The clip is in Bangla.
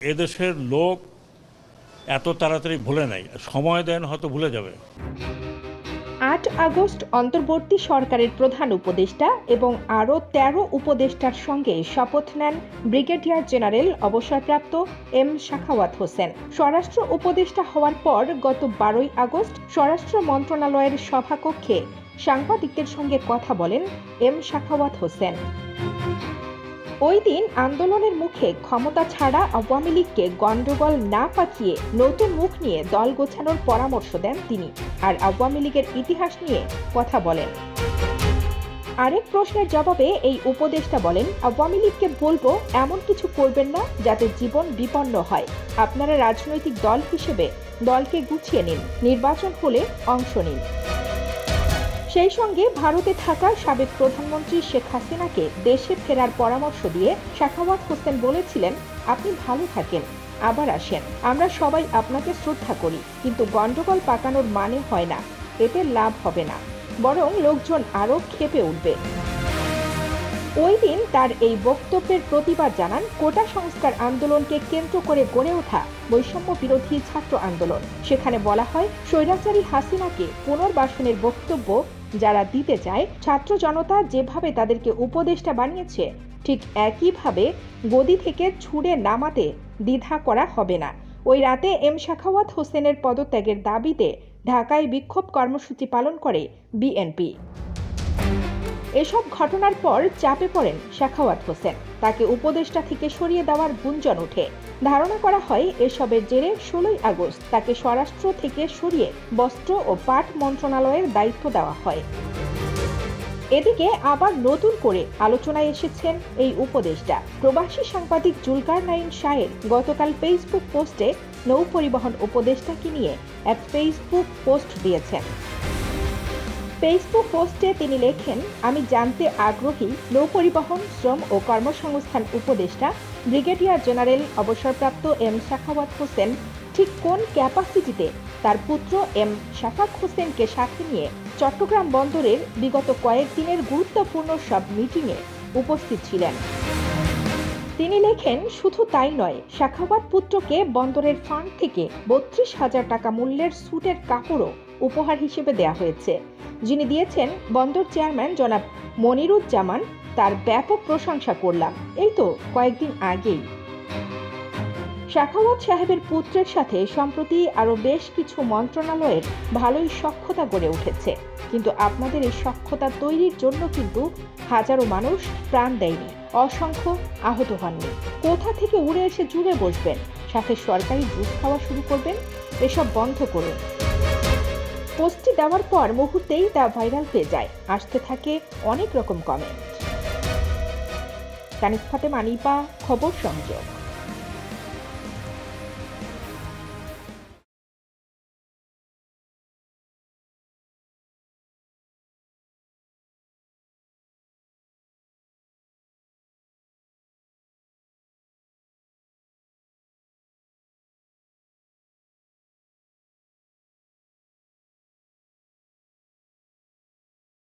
এদেশের লোক এত তাড়াতাড়ি ভুলে নাই, সময় দেন হয়তো ভুলে যাবে। ৮ আগস্ট অন্তর্বর্তী সরকারের প্রধান উপদেষ্টা এবং আরও ১৩ উপদেষ্টার সঙ্গে শপথ নেন ব্রিগেডিয়ার জেনারেল অবসরপ্রাপ্ত এম সাখাওয়াত হোসেন। স্বরাষ্ট্র উপদেষ্টা হওয়ার পর গত ১২ আগস্ট স্বরাষ্ট্র মন্ত্রণালয়ের সভাকক্ষে সাংবাদিকদের সঙ্গে কথা বলেন এম সাখাওয়াত হোসেন। ওই দিন আন্দোলনের মুখে ক্ষমতা ছাড়া আওয়ামী লীগকে গণ্ডগোল না পাকিয়ে নতুন মুখ নিয়ে দল গোছানোর পরামর্শ দেন তিনি, আর আওয়ামী লীগের ইতিহাস নিয়ে কথা বলেন। আরেক প্রশ্নের জবাবে এই উপদেষ্টা বলেন, আওয়ামী লীগকে বলবো এমন কিছু করবেন না যাতে জীবন বিপন্ন হয়। আপনারা রাজনৈতিক দল হিসেবে দলকে গুছিয়ে নিন, নির্বাচন হলে অংশ নিন। সেই সঙ্গে ভারতে থাকা সাবেক প্রধানমন্ত্রী শেখ হাসিনাকে দেশে ফেরার পরামর্শ দিয়ে সাখাওয়াত হোসেন বলেছিলেন, আপনি ভালো থাকেন, আবার আসেন, আমরা সবাই আপনাকে শ্রদ্ধা করি, কিন্তু গণ্ডগোল পাকানোর মানে হয় না, এতে লাভ হবে না, বরং লোকজন আরও ক্ষেপে উঠবে। ওই দিন তার এই বক্তব্যের প্রতিবাদ জানান কোটা সংস্কার আন্দোলনকে কেন্দ্র করে গড়ে ওঠা বৈষম্য বিরোধী ছাত্র আন্দোলন। সেখানে বলা হয়, স্বৈরাচারী হাসিনাকে পুনর্বাসনের বক্তব্য যারা দিতে চায়, ছাত্র জনতা যেভাবে তাদেরকে উপদেষ্টা বানিয়েছে ঠিক একইভাবে গদি থেকে ছুঁড়ে নামাতে দ্বিধা করা হবে না। ওই রাতে এম সাখাওয়াত হোসেনের পদত্যাগের দাবিতে ঢাকায় বিক্ষোভ কর্মসূচি পালন করে বিএনপি। এসব ঘটনার পর চাপে পড়েন সাখাওয়াত হোসেন। তাকে উপদেষ্টা থেকে সরিয়ে দেওয়ার গুঞ্জন ওঠে। ধারণা করা হয় এসবের জেরে ১৬ আগস্ট তাকে স্বরাষ্ট্র থেকে সরিয়ে বস্ত্র ও পাট মন্ত্রণালয়ের দায়িত্ব দেওয়া হয়। এদিকে আবার নতুন করে আলোচনায় এসেছেন এই উপদেষ্টা। প্রবাসী সাংবাদিক জুলকারনাইন শাহের গতকাল ফেসবুক পোস্টে নৌ পরিবহন উপদেষ্টাকে নিয়ে এক ফেসবুক পোস্ট দিয়েছেন। ফেসবুক পোস্টে তিনি লেখেন, আমি জানতে আগ্রহী নৌপরিবহন, শ্রম ও কর্মসংস্থান উপদেষ্টা ব্রিগেডিয়ার জেনারেল অবসরপ্রাপ্ত এম সাখাওয়াত হোসেন ঠিক কোন ক্যাপাসিটিতে তার পুত্র এম শাফাক হোসেনকে সাথে নিয়ে চট্টগ্রাম বন্দরের বিগত কয়েকদিনের গুরুত্বপূর্ণ সব মিটিংয়ে উপস্থিত ছিলেন। তিনি লেখেন, শুধু তাই নয়, সাখাওয়াত পুত্রকে বন্দরের ফান্ড থেকে ৩২,০০০ টাকা মূল্যের স্যুটের কাপড়ও উপহার হিসেবে দেয়া হয়েছে। যিনি দিয়েছেন বন্দর চেয়ারম্যান জনাব মনিরুজ্জামান, তার ব্যাপক প্রশংসা করলাম। এই তো কয়েকদিন আগেই। সাখাওয়াত সাহেবের পুত্রের সাথে সম্প্রতি আরও বেশ কিছু মন্ত্রণালয়ের ভালোই সখ্যতা গড়ে উঠেছে, কিন্তু আপনাদের এই সখ্যতা তৈরির জন্য কিন্তু হাজারো মানুষ প্রাণ দেয়নি, অসংখ্য আহত হননি। কোথা থেকে উড়ে এসে জুড়ে বসবেন, সাথে সরকারি জুস খাওয়া শুরু করবেন? এসব বন্ধ করুন। পোস্টটি দেওয়ার পর মুহূর্তেই তা ভাইরাল হয়ে যায়, আসতে থাকে অনেক রকম কমেন্ট। কানিজ ফাতেমা, নিপা, খবর সংযোগ।